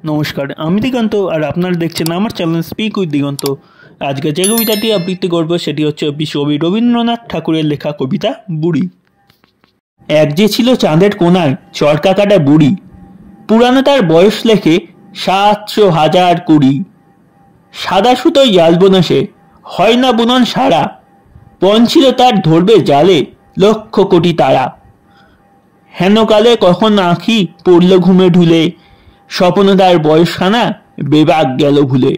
নমস্কার, আমি দিগন্ত আর আপনারা দেখছেন আমার চ্যানেল স্পিক উইথ দিগন্ত। আজকে যে কবিতাটি আবৃত্তি করব সেটি হচ্ছে বিশ্বকবি রবীন্দ্রনাথ ঠাকুরের লেখা কবিতা বুড়ি। এক যে ছিল চাঁদের কোনায় চরকা কাটা বুড়ি, পুরানো তার বয়স লেখে 700,020। সাদা সুতোয় জাল বোনা সে, হয় না বুনন সারা, পণ ছিল তার ধরবে জালে লক্ষ কোটি তারা। হেনকালে কখন আঁখি পড়ল ঘুমে ঢুলে, স্বপ্ন তার বয়সখানা বেবাক গেল ভুলে।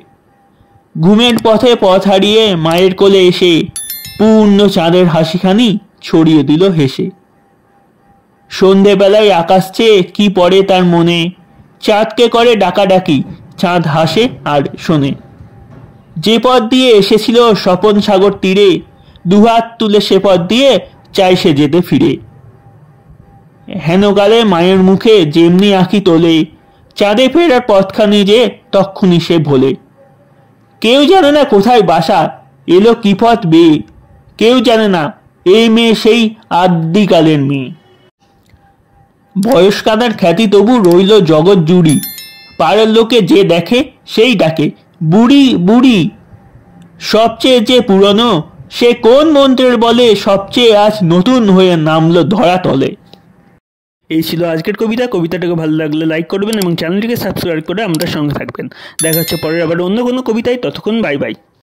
ঘুমের পথে পথ হারিয়ে মায়ের কোলে এসে পূর্ণ চাঁদের হাসিখানি ছড়িয়ে দিল হেসে। সন্ধেবেলায় আকাশ চেয়ে কি পড়ে তার মনে, চাঁদকে করে ডাকাডাকি চাঁদ হাসে আর শোনে। যে পথ দিয়ে এসেছিল স্বপন সাগর তীরে, দুহাত তুলে সে পথ দিয়ে চাই সে যেতে ফিরে। হেনকালে মায়ের মুখে যেমনি আঁখি তোলে, চাঁদে ফেরার পথখানি যে তক্ষুনি সে ভোলে। কেউ জানে না কোথায় বাসা, এলো কি পথ বেয়ে, কেউ জানে না এই মেয়ে সেই আদিকালের মেয়ে। বয়স্কানার খ্যাতি তবু রইল জগৎ জুড়ি, পাড়ার লোকে যে দেখে সেই ডাকে বুড়ি বুড়ি। সবচেয়ে যে পুরনো সে কোন মন্ত্রের বলে সবচেয়ে আজ নতুন হয়ে নামলো ধরা তলে। এই ছিল আজকের কবিতা। কবিতাটাকে ভালো লাগলে লাইক করবেন এবং চ্যানেলটিকে সাবস্ক্রাইব করে আমাদের সঙ্গে থাকবেন। দেখা হচ্ছে পরের আবার অন্য কোনো কবিতায়। ততক্ষণ বাই বাই।